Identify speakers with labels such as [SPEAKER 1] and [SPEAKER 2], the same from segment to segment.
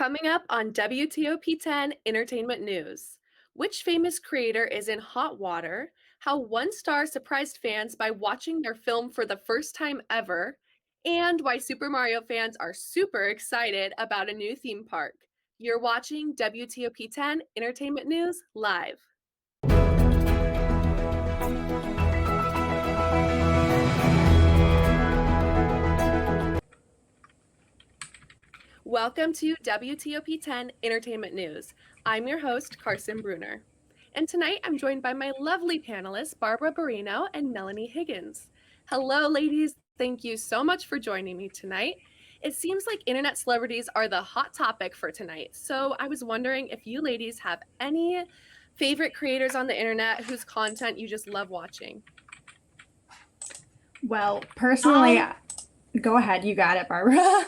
[SPEAKER 1] Coming up on WTOP 10 Entertainment News. Which famous creator is in hot water? How one star surprised fans by watching their film for the first time ever? And why Super Mario fans are super excited about a new theme park. You're watching WTOP 10 Entertainment News live. Welcome to WTOP 10 Entertainment News. I'm your host, Carson Bruner. And tonight I'm joined by my lovely panelists, Barbara Barino and Melanie Higgins. Hello, ladies. Thank you so much for joining me tonight. It seems like internet celebrities are the hot topic for tonight. So I was wondering if you ladies have any favorite creators on the internet whose content you just love watching.
[SPEAKER 2] Well, personally, go ahead. You got it, Barbara.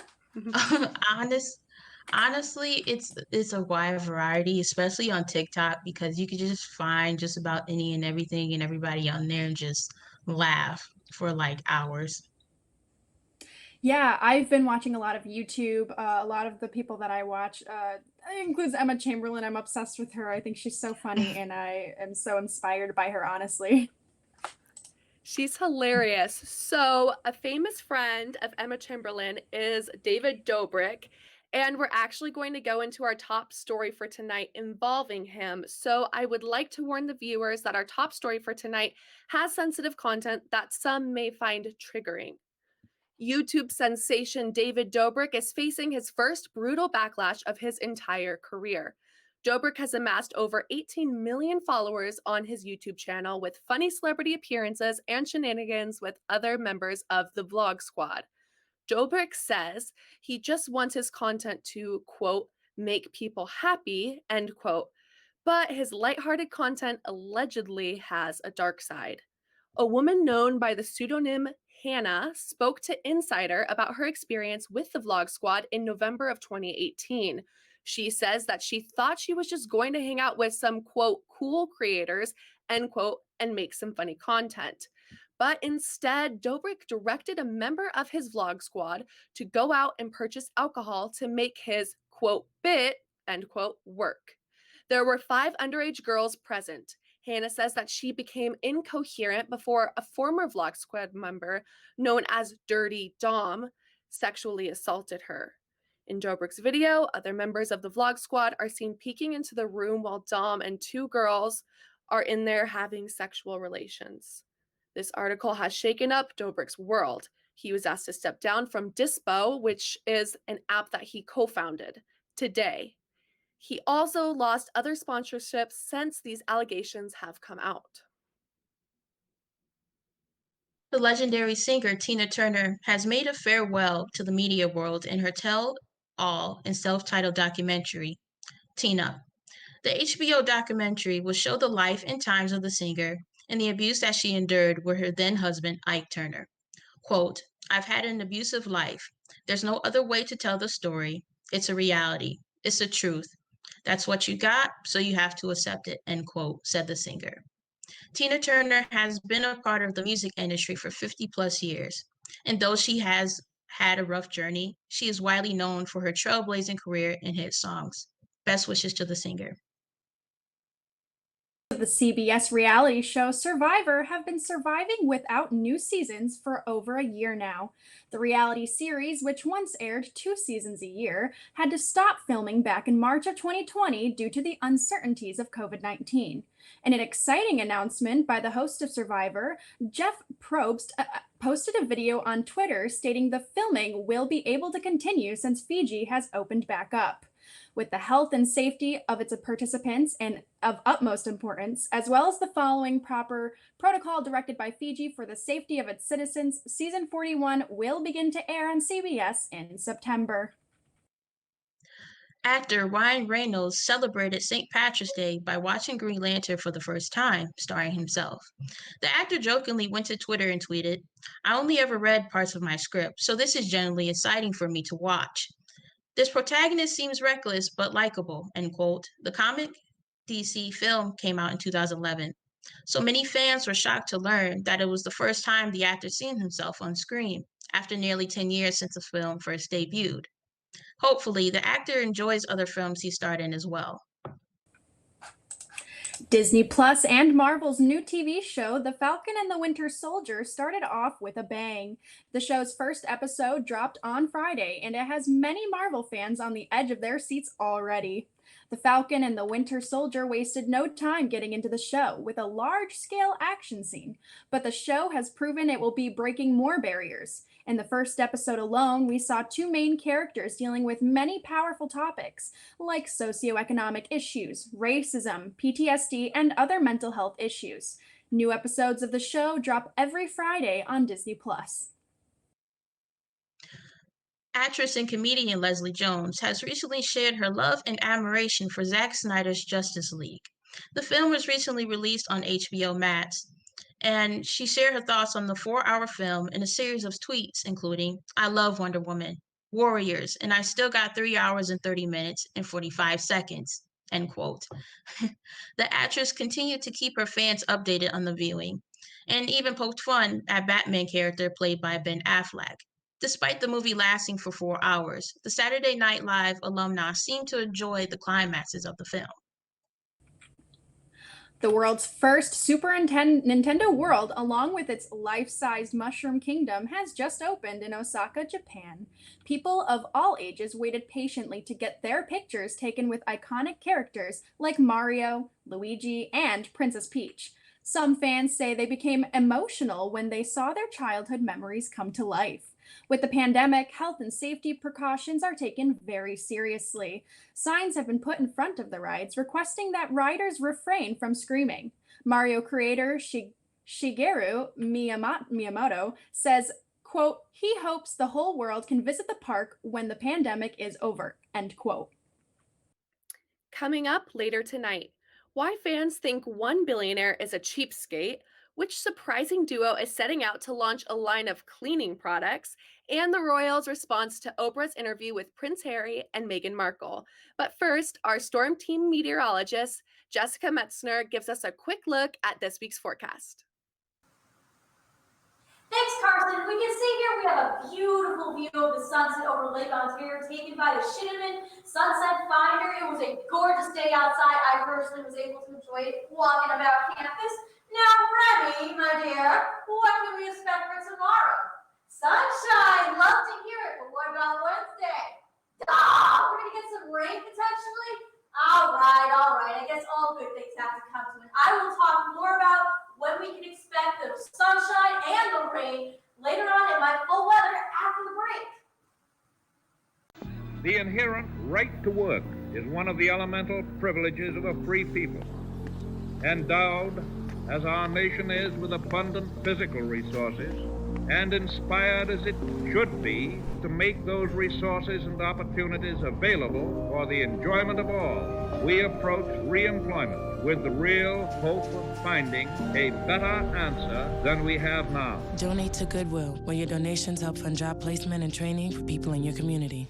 [SPEAKER 3] Honestly, it's a wide variety, especially on TikTok, because you can just find just about any and everything and everybody on there and just laugh for like hours.
[SPEAKER 2] Yeah, I've been watching a lot of YouTube. A lot of the people that I watch includes Emma Chamberlain. I'm obsessed with her. I think she's so funny, and I am so inspired by her, honestly.
[SPEAKER 1] She's hilarious. So, a famous friend of Emma Chamberlain is David Dobrik, and we're actually going to go into our top story for tonight involving him. So, I would like to warn the viewers that our top story for tonight has sensitive content that some may find triggering. YouTube sensation David Dobrik is facing his first brutal backlash of his entire career. Dobrik has amassed over 18 million followers on his YouTube channel with funny celebrity appearances and shenanigans with other members of the Vlog Squad. Dobrik says he just wants his content to, quote, make people happy, end quote, but his lighthearted content allegedly has a dark side. A woman known by the pseudonym Hannah spoke to Insider about her experience with the Vlog Squad in November of 2018. She says that she thought she was just going to hang out with some, quote, cool creators, end quote, and make some funny content. But instead, Dobrik directed a member of his Vlog Squad to go out and purchase alcohol to make his, quote, bit, end quote, work. There were 5 underage girls present. Hannah says that she became incoherent before a former Vlog Squad member, known as Dirty Dom, sexually assaulted her. In Dobrik's video, other members of the Vlog Squad are seen peeking into the room while Dom and 2 girls are in there having sexual relations. This article has shaken up Dobrik's world. He was asked to step down from Dispo, which is an app that he co-founded, today. He also lost other sponsorships since these allegations have come out.
[SPEAKER 3] The legendary singer Tina Turner has made a farewell to the media world in her tell-all and self-titled documentary, Tina. The HBO documentary will show the life and times of the singer and the abuse that she endured with her then husband, Ike Turner. Quote, I've had an abusive life. There's no other way to tell the story. It's a reality. It's the truth. That's what you got, so you have to accept it, end quote, said the singer. Tina Turner has been a part of the music industry for 50 plus years. And though she has had a rough journey, she is widely known for her trailblazing career and hit songs. Best wishes to the singer.
[SPEAKER 2] The CBS reality show Survivor have been surviving without new seasons for over a year now. The reality series, which once aired 2 seasons a year, had to stop filming back in March of 2020 due to the uncertainties of COVID-19. In an exciting announcement by the host of Survivor, Jeff Probst, posted a video on Twitter stating the filming will be able to continue since Fiji has opened back up. With the health and safety of its participants and of utmost importance, as well as the following proper protocol directed by Fiji for the safety of its citizens, season 41 will begin to air on CBS in September.
[SPEAKER 3] Actor Ryan Reynolds celebrated St. Patrick's Day by watching Green Lantern for the first time, starring himself. The actor jokingly went to Twitter and tweeted, I only ever read parts of my script, so this is genuinely exciting for me to watch. This protagonist seems reckless but likable, end quote. The comic DC film came out in 2011. So many fans were shocked to learn that it was the first time the actor seen himself on screen after nearly 10 years since the film first debuted. Hopefully, the actor enjoys other films he starred in as well.
[SPEAKER 2] Disney Plus and Marvel's new TV show, The Falcon and the Winter Soldier, started off with a bang. The show's first episode dropped on Friday, and it has many Marvel fans on the edge of their seats already. The Falcon and the Winter Soldier wasted no time getting into the show with a large-scale action scene, but the show has proven it will be breaking more barriers. In the first episode alone, we saw two main characters dealing with many powerful topics, like socioeconomic issues, racism, PTSD, and other mental health issues. New episodes of the show drop every Friday on Disney Plus.
[SPEAKER 3] Actress and comedian Leslie Jones has recently shared her love and admiration for Zack Snyder's Justice League. The film was recently released on HBO Max, and she shared her thoughts on the 4-hour film in a series of tweets, including, "I love Wonder Woman, Warriors, and I still got 3 hours and 30 minutes and 45 seconds." End quote. The actress continued to keep her fans updated on the viewing, and even poked fun at Batman character played by Ben Affleck. Despite the movie lasting for 4 hours, the Saturday Night Live alumni seemed to enjoy the climaxes of the film.
[SPEAKER 2] The world's first Super Nintendo World, along with its life-sized Mushroom Kingdom, has just opened in Osaka, Japan. People of all ages waited patiently to get their pictures taken with iconic characters like Mario, Luigi, and Princess Peach. Some fans say they became emotional when they saw their childhood memories come to life. With the pandemic, health and safety precautions are taken very seriously. Signs have been put in front of the rides requesting that riders refrain from screaming. Mario creator Shigeru Miyamoto says, quote, he hopes the whole world can visit the park when the pandemic is over, end quote.
[SPEAKER 1] Coming up later tonight, why fans think one billionaire is a cheapskate, which surprising duo is setting out to launch a line of cleaning products, and the royals' response to Oprah's interview with Prince Harry and Meghan Markle. But first, our Storm Team meteorologist, Jessica Metzner, gives us a quick look at this week's forecast.
[SPEAKER 4] Thanks, Carson. We can see here we have a beautiful view of the sunset over Lake Ontario taken by the Shinneman Sunset Finder. It was a gorgeous day outside. I personally was able to enjoy it walking about campus. Now, Remy, my dear, what can we expect for tomorrow? Sunshine, love to hear it, but what about Wednesday? We're going to get some rain potentially? All right. I guess all good things have to come to an end. I will talk more about when we can expect the sunshine and the rain later on in my full weather after the break.
[SPEAKER 5] The inherent right to work is one of the elemental privileges of a free people. Endowed, as our nation is, with abundant physical resources, and inspired as it should be to make those resources and opportunities available for the enjoyment of all, we approach re-employment with the real hope of finding a better answer than we have now.
[SPEAKER 6] Donate to Goodwill, where your donations help fund job placement and training for people in your community.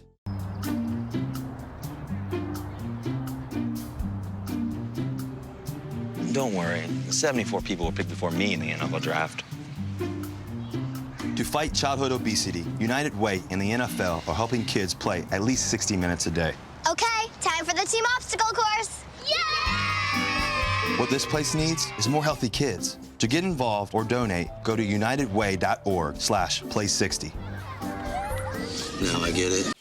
[SPEAKER 7] Don't worry, 74 people were picked before me in the NFL draft.
[SPEAKER 8] To fight childhood obesity, United Way and the NFL are helping kids play at least 60 minutes a day.
[SPEAKER 9] Okay, time for the team obstacle course. Yay!
[SPEAKER 8] What this place needs is more healthy kids. To get involved or donate, go to unitedway.org/play60.
[SPEAKER 7] Now I get it.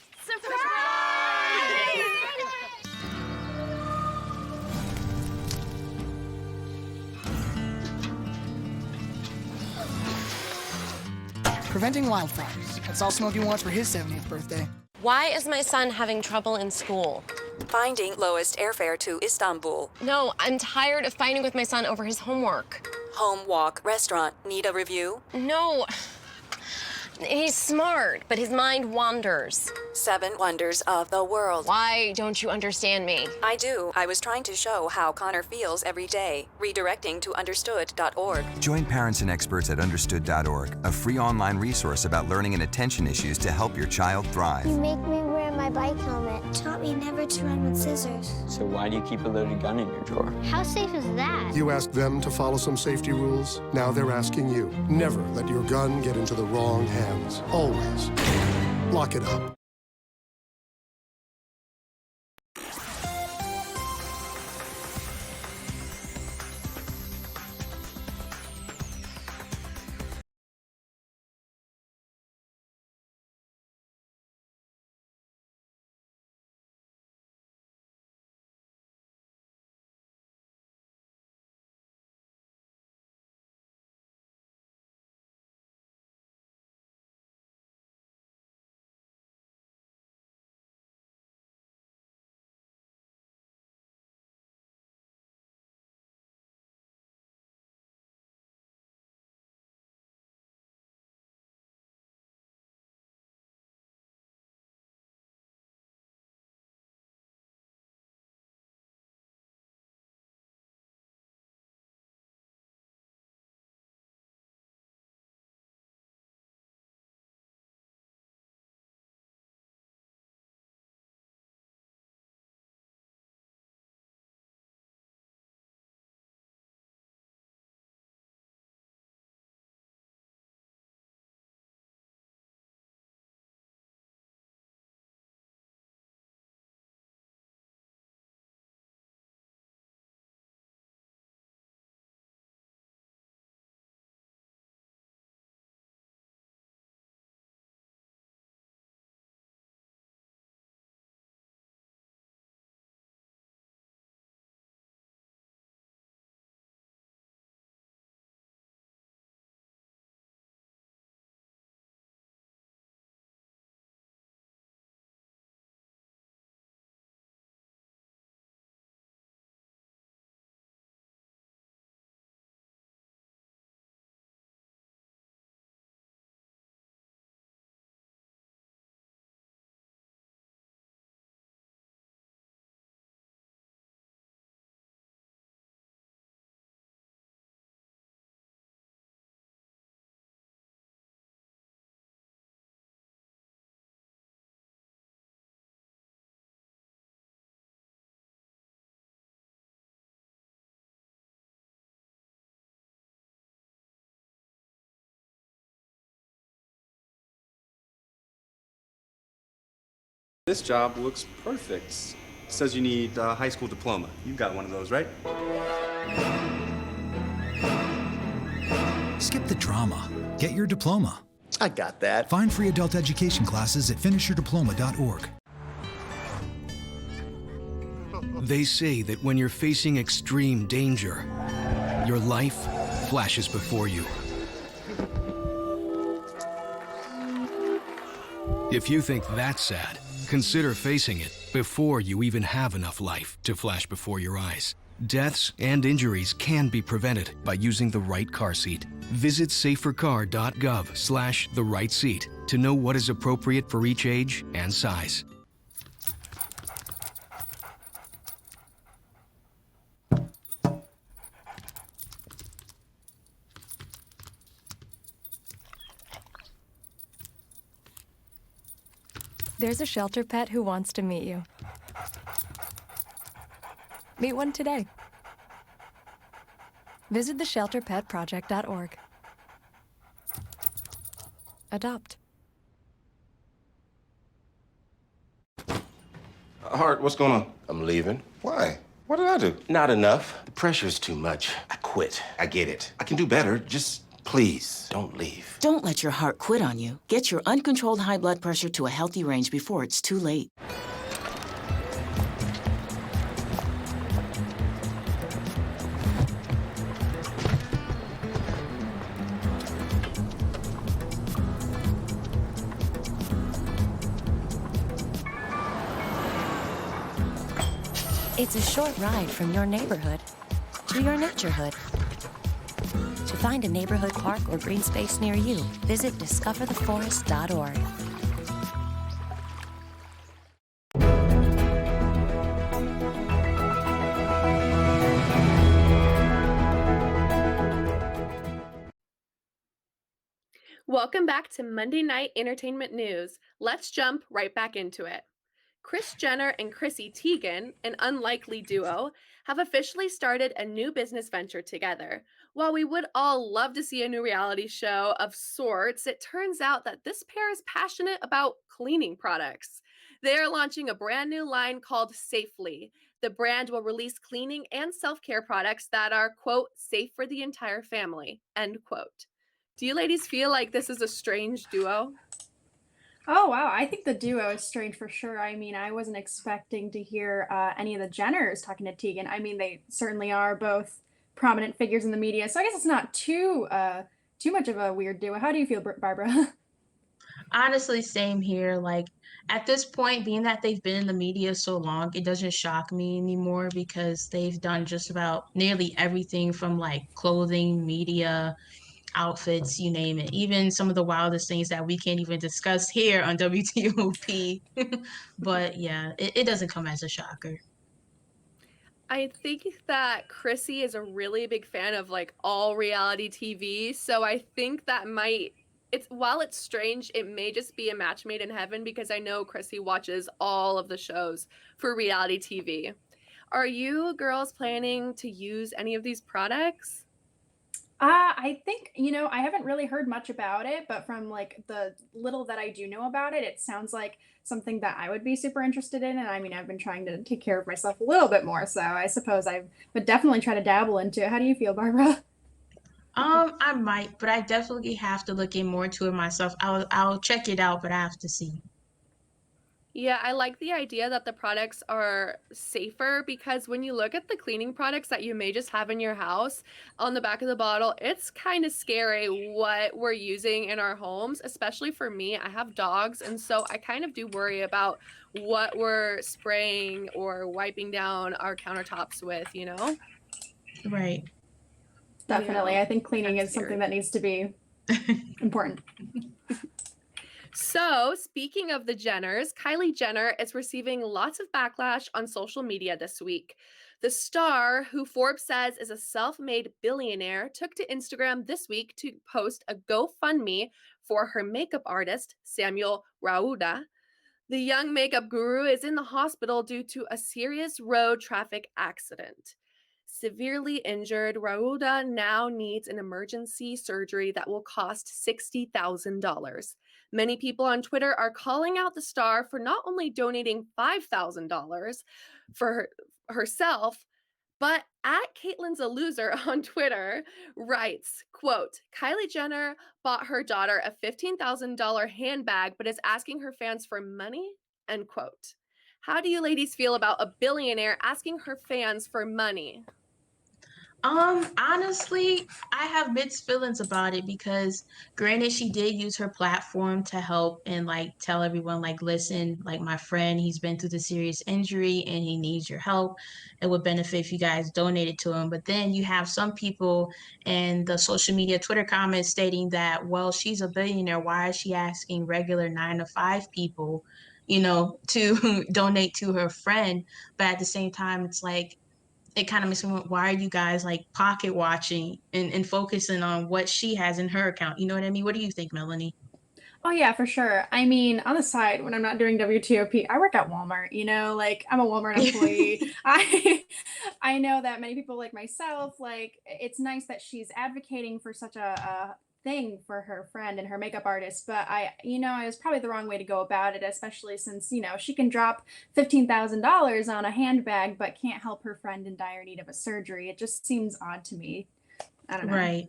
[SPEAKER 10] Preventing wildfires. That's all Smokey wants for his 70th birthday.
[SPEAKER 11] Why is my son having trouble in school?
[SPEAKER 12] Finding lowest airfare to Istanbul.
[SPEAKER 11] No, I'm tired of fighting with my son over his homework.
[SPEAKER 12] Home, walk, restaurant. Need a review?
[SPEAKER 11] No. He's smart, but his mind wanders.
[SPEAKER 12] 7 wonders of the world.
[SPEAKER 11] Why don't you understand me?
[SPEAKER 12] I do. I was trying to show how Connor feels every day. Redirecting to understood.org.
[SPEAKER 13] Join parents and experts at understood.org, a free online resource about learning and attention issues to help your child thrive.
[SPEAKER 9] You make me wear my bike helmet. Taught me never to run with scissors.
[SPEAKER 7] So why do you keep a loaded gun in your drawer?
[SPEAKER 9] How safe is that?
[SPEAKER 14] You asked them to follow some safety rules. Now they're asking you. Never let your gun get into the wrong hands. Always. Lock it up.
[SPEAKER 15] This job looks perfect. Says you need a high school diploma. You've got one of those, right?
[SPEAKER 16] Skip the drama. Get your diploma.
[SPEAKER 17] I got that.
[SPEAKER 16] Find free adult education classes at finishyourdiploma.org. They say that when you're facing extreme danger, your life flashes before you. If you think that's sad, consider facing it before you even have enough life to flash before your eyes. Deaths and injuries can be prevented by using the right car seat. Visit safercar.gov/the-right-seat to know what is appropriate for each age and size.
[SPEAKER 18] There's a shelter pet who wants to meet you. Meet one today. Visit theshelterpetproject.org. Adopt.
[SPEAKER 19] Hart, what's going on? I'm leaving. Why? What did I do? Not enough. The pressure's too much. I quit. I get it. I can do better. Just please don't leave.
[SPEAKER 20] Don't let your heart quit on you. Get your uncontrolled high blood pressure to a healthy range before it's too late.
[SPEAKER 21] It's a short ride from your neighborhood to your naturehood. To find a neighborhood park or green space near you, visit discovertheforest.org.
[SPEAKER 1] Welcome back to Monday Night Entertainment News. Let's jump right back into it. Kris Jenner and Chrissy Teigen, an unlikely duo, have officially started a new business venture together. While we would all love to see a new reality show of sorts, it turns out that this pair is passionate about cleaning products. They are launching a brand new line called Safely. The brand will release cleaning and self-care products that are, quote, safe for the entire family, end quote. Do you ladies feel like this is a strange duo?
[SPEAKER 2] Oh, wow. I think the duo is strange for sure. I mean, I wasn't expecting to hear any of the Jenners talking to Teigen. I mean, they certainly are both prominent figures in the media, so I guess it's not too much of a weird duo. How do you feel, Barbara?
[SPEAKER 3] Honestly, same here. Like at this point, being that they've been in the media so long, it doesn't shock me anymore because they've done just about nearly everything from like clothing, media, outfits, you name it. Even some of the wildest things that we can't even discuss here on WTOP. But yeah, it doesn't come as a shocker.
[SPEAKER 1] I think that Chrissy is a really big fan of like all reality TV, so I think that while it's strange, it may just be a match made in heaven because I know Chrissy watches all of the shows for reality TV. Are you girls planning to use any of these products?
[SPEAKER 2] I think, I haven't really heard much about it, but from like the little that I do know about it, it sounds like something that I would be super interested in. And I mean, I've been trying to take care of myself a little bit more, so I suppose I would definitely try to dabble into it. How do you feel, Barbara?
[SPEAKER 3] I might, but I definitely have to look in more to it myself. I'll check it out, but I have to see.
[SPEAKER 1] Yeah, I like the idea that the products are safer because when you look at the cleaning products that you may just have in your house, on the back of the bottle, it's kind of scary what we're using in our homes, especially for me. I have dogs, and so I kind of do worry about what we're spraying or wiping down our countertops with,
[SPEAKER 3] Right.
[SPEAKER 2] Definitely.
[SPEAKER 1] Yeah,
[SPEAKER 2] I think cleaning
[SPEAKER 1] that's
[SPEAKER 2] is something
[SPEAKER 1] scary.
[SPEAKER 2] that needs to be important.
[SPEAKER 1] So, speaking of the Jenners, Kylie Jenner is receiving lots of backlash on social media this week. The star, who Forbes says is a self-made billionaire, took to Instagram this week to post a GoFundMe for her makeup artist, Samuel Rauda. The young makeup guru is in the hospital due to a serious road traffic accident. Severely injured, Rauda now needs an emergency surgery that will cost $60,000. Many people on Twitter are calling out the star for not only donating $5,000 for herself, but at Caitlin's a loser on Twitter writes, quote, Kylie Jenner bought her daughter a $15,000 handbag, but is asking her fans for money, end quote. How do you ladies feel about a billionaire asking her fans for money?
[SPEAKER 3] Honestly, I have mixed feelings about it because granted she did use her platform to help and like tell everyone like, listen, like my friend, he's been through the serious injury and he needs your help. It would benefit if you guys donated to him. But then you have some people in the social media Twitter comments stating that, well, she's a billionaire. Why is she asking regular 9 to 5 people, to donate to her friend? But at the same time, it's like, it kind of makes me want, why are you guys like pocket watching and focusing on what she has in her account? You know what I mean? What do you think, Melanie?
[SPEAKER 2] Oh yeah, for sure. I mean, on the side, when I'm not doing WTOP, I work at Walmart, like I'm a Walmart employee. I know that many people like myself, like it's nice that she's advocating for such a thing for her friend and her makeup artist, but it was probably the wrong way to go about it, especially since, she can drop $15,000 on a handbag but can't help her friend in dire need of a surgery. It just seems odd to me. I don't know.
[SPEAKER 3] Right.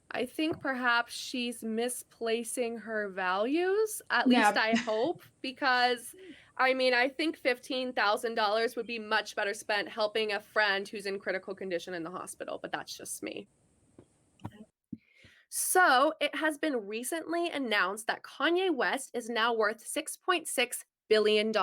[SPEAKER 1] I think perhaps she's misplacing her values. At least I hope, because I think $15,000 would be much better spent helping a friend who's in critical condition in the hospital, but that's just me. So it has been recently announced that Kanye West is now worth $6.6 billion.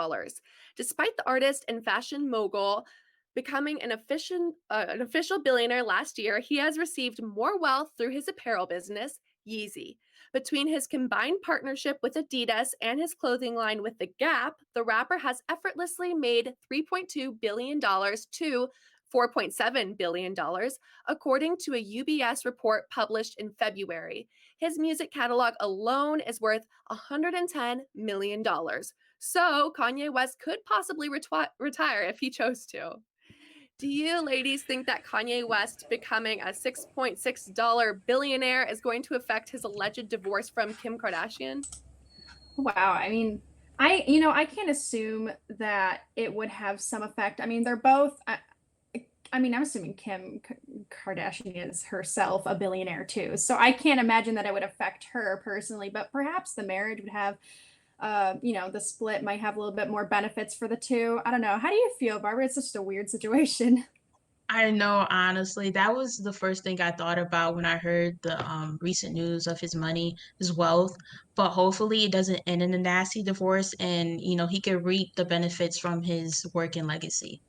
[SPEAKER 1] Despite the artist and fashion mogul becoming an official billionaire last year, he has received more wealth through his apparel business, Yeezy. Between his combined partnership with Adidas and his clothing line with The Gap, the rapper has effortlessly made $3.2 billion to $4.7 billion, according to a UBS report published in February. His music catalog alone is worth $110 million. So Kanye West could possibly retire if he chose to. Do you ladies think that Kanye West becoming a $6.6 billionaire is going to affect his alleged divorce from Kim Kardashian?
[SPEAKER 2] Wow. I can't assume that it would have some effect. They're both, I'm assuming Kim Kardashian is herself a billionaire too. So I can't imagine that it would affect her personally, but perhaps the marriage would have, the split might have a little bit more benefits for the two. I don't know. How do you feel, Barbara? It's just a weird situation.
[SPEAKER 3] I know, honestly, that was the first thing I thought about when I heard the recent news of his money, his wealth. But hopefully it doesn't end in a nasty divorce and, he can reap the benefits from his work and legacy.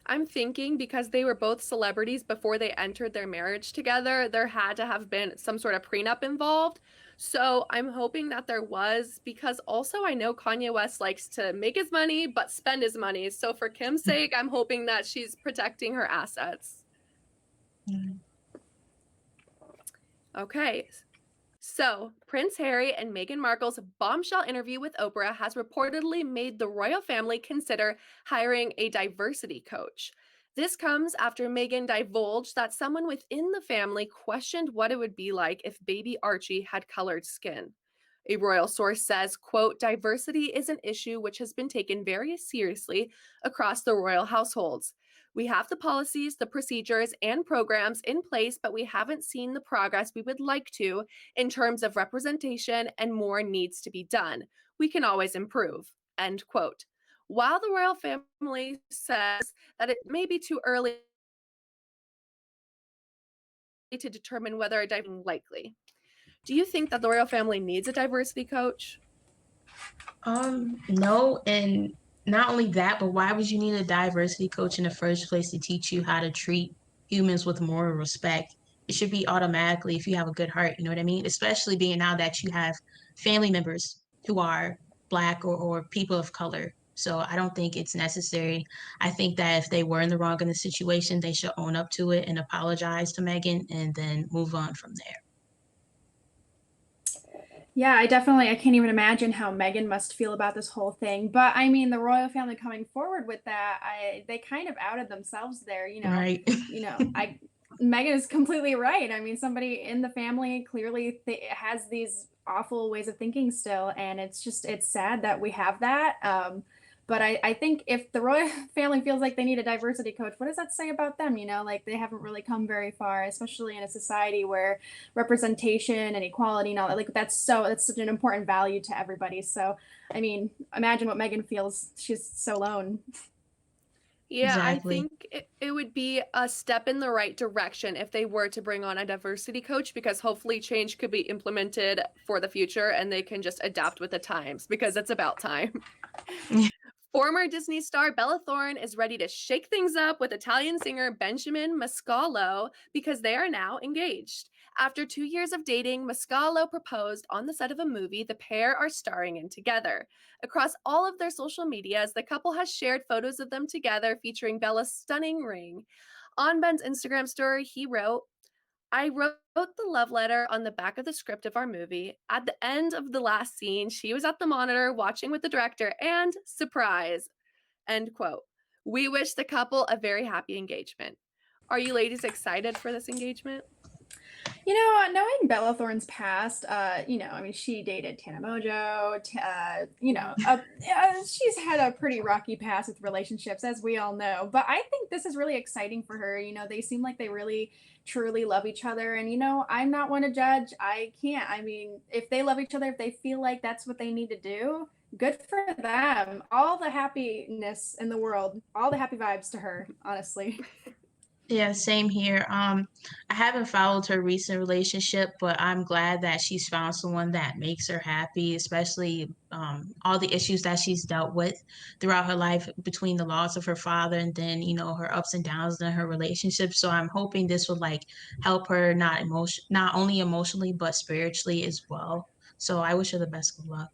[SPEAKER 1] I'm thinking because they were both celebrities before they entered their marriage together, there had to have been some sort of prenup involved. So I'm hoping that there was, because also I know Kanye West likes to make his money, but spend his money. So for Kim's sake, I'm hoping that she's protecting her assets. Okay. So, Prince Harry and Meghan Markle's bombshell interview with Oprah has reportedly made the royal family consider hiring a diversity coach. This comes after Meghan divulged that someone within the family questioned what it would be like if baby Archie had colored skin. A royal source says, quote, diversity is an issue which has been taken very seriously across the royal households. We have the policies, the procedures, and programs in place, but we haven't seen the progress we would like to in terms of representation, and more needs to be done. We can always improve, end quote. While the royal family says that it may be too early to determine whether a diversity is likely. Do you think that the royal family needs a diversity coach?
[SPEAKER 3] No, and not only that, but why would you need a diversity coach in the first place to teach you how to treat humans with more respect? It should be automatically if you have a good heart, you know what I mean? Especially being now that you have family members who are Black or people of color. So I don't think it's necessary. I think that if they were in the wrong in the situation, they should own up to it and apologize to Meghan and then move on from there.
[SPEAKER 2] Yeah, I can't even imagine how Meghan must feel about this whole thing. But the royal family coming forward with that, they kind of outed themselves there,
[SPEAKER 3] Right.
[SPEAKER 2] Meghan is completely right. Somebody in the family clearly has these awful ways of thinking still, and it's sad that we have that. But I think if the royal family feels like they need a diversity coach, what does that say about them? You know, like they haven't really come very far, especially in a society where representation and equality and all that, like that's such an important value to everybody. So, I mean, imagine what Megan feels. She's so alone.
[SPEAKER 1] Yeah, I
[SPEAKER 3] Exactly.
[SPEAKER 1] think it would be a step in the right direction if they were to bring on a diversity coach, because hopefully change could be implemented for the future and they can just adapt with the times because it's about time. Former Disney star Bella Thorne is ready to shake things up with Italian singer Benjamin Mascalo because they are now engaged. After 2 years of dating, Mascalo proposed on the set of a movie the pair are starring in together. Across all of their social medias, the couple has shared photos of them together featuring Bella's stunning ring. On Ben's Instagram story, he wrote, I wrote the love letter on the back of the script of our movie. At the end of the last scene, she was at the monitor watching with the director, and surprise, end quote. We wish the couple a very happy engagement. Are you ladies excited for this engagement?
[SPEAKER 2] You know, knowing Bella Thorne's past, you know, I mean, she dated Tana Mojo, you know, she's had a pretty rocky past with relationships, as we all know. But I think this is really exciting for her. You know, they seem like they really truly love each other. And, you know, I'm not one to judge. I can't. I mean, if they love each other, if they feel like that's what they need to do, good for them. All the happiness in the world, all the happy vibes to her, honestly.
[SPEAKER 3] Yeah, same here. I haven't followed her recent relationship, but I'm glad that she's found someone that makes her happy, especially all the issues that she's dealt with throughout her life between the loss of her father and then, you know, her ups and downs in her relationship. So I'm hoping this will like help her not only emotionally but spiritually as well. So I wish her the best of luck.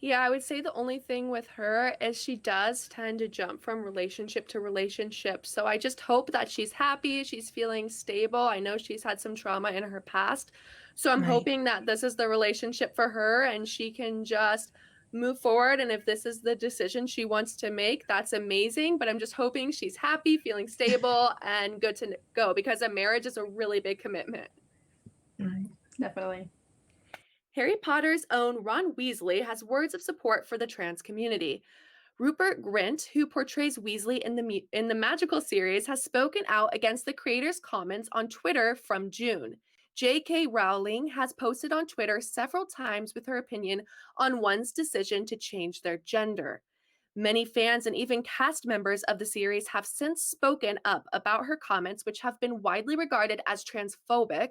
[SPEAKER 1] Yeah, I would say the only thing with her is she does tend to jump from relationship to relationship. So I just hope that she's happy, she's feeling stable. I know she's had some trauma in her past. So I'm
[SPEAKER 3] Right.
[SPEAKER 1] hoping that this is the relationship for her and she can just move forward. And if this is the decision she wants to make, that's amazing. But I'm just hoping she's happy, feeling stable, and good to go because a marriage is a really big commitment.
[SPEAKER 3] Right.
[SPEAKER 2] Definitely.
[SPEAKER 1] Harry Potter's own Ron Weasley has words of support for the trans community. Rupert Grint, who portrays Weasley in the Magical series, has spoken out against the creator's comments on Twitter from June. J.K. Rowling has posted on Twitter several times with her opinion on one's decision to change their gender. Many fans and even cast members of the series have since spoken up about her comments, which have been widely regarded as transphobic.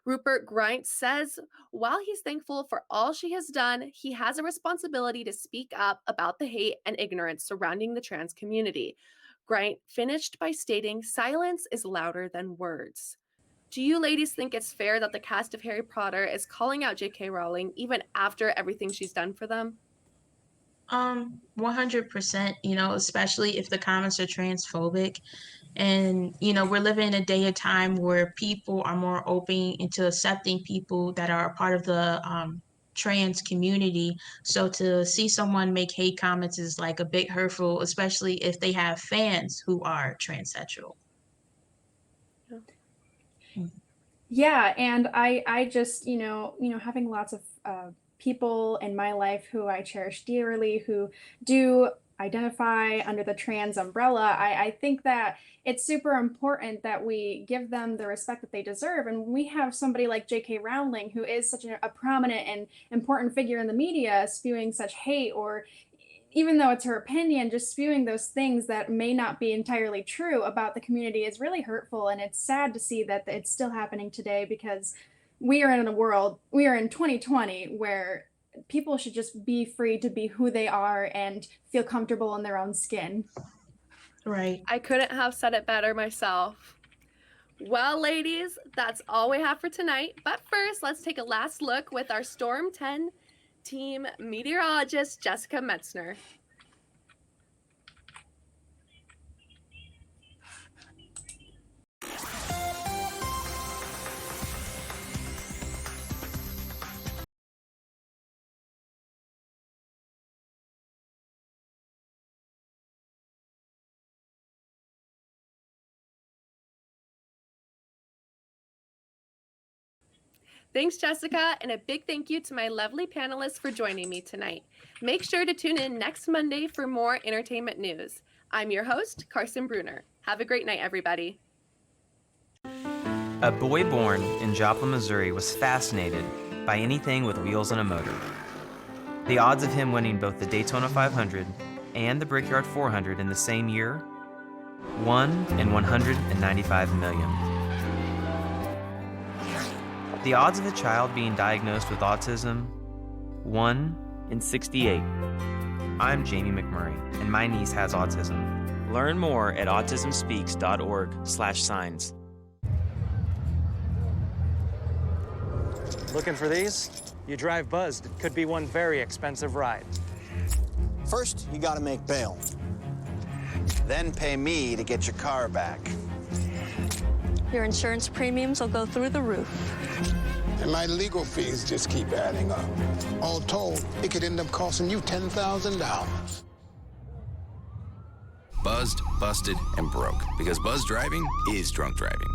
[SPEAKER 1] Rupert Grint says while he's thankful for all she has done, he has a responsibility to speak up about the hate and ignorance surrounding the trans community. Grint finished by stating, silence is louder than words. Do you ladies think it's fair that the cast of Harry Potter is calling out J.K. Rowling even after everything she's done for them?
[SPEAKER 3] 100%, you know, especially if the comments are transphobic. And, you know, we're living in a day of time where people are more open into accepting people that are a part of the trans community. So to see someone make hate comments is like a bit hurtful, especially if they have fans who are transsexual.
[SPEAKER 2] Yeah, and I just, having lots of people in my life who I cherish dearly, who do identify under the trans umbrella, I think that it's super important that we give them the respect that they deserve. And we have somebody like J.K. Rowling, who is such a prominent and important figure in the media, spewing such hate, or even though it's her opinion, just spewing those things that may not be entirely true about the community is really hurtful. And it's sad to see that it's still happening today, because we are in 2020 where people should just be free to be who they are and feel comfortable in their own skin.
[SPEAKER 3] Right.
[SPEAKER 1] I couldn't have said it better myself. Well, ladies, that's all we have for tonight. But first, let's take a last look with our Storm 10 team meteorologist, Jessica Metzner. Thanks, Jessica, and a big thank you to my lovely panelists for joining me tonight. Make sure to tune in next Monday for more entertainment news. I'm your host, Carson Bruner. Have a great night, everybody.
[SPEAKER 17] A boy born in Joplin, Missouri was fascinated by anything with wheels and a motor. The odds of him winning both the Daytona 500 and the Brickyard 400 in the same year, 1 in 195 million. The odds of a child being diagnosed with autism, 1 in 68. I'm Jamie McMurray, and my niece has autism. Learn more at autismspeaks.org/signs.
[SPEAKER 22] Looking for these? You drive buzzed. It could be one very expensive ride.
[SPEAKER 23] First, you gotta make bail. Then pay me to get your car back.
[SPEAKER 24] Your insurance premiums will go through the roof.
[SPEAKER 25] And my legal fees just keep adding up. All told, it could end up costing you $10,000.
[SPEAKER 13] Buzzed, busted, and broke. Because buzz driving is drunk driving.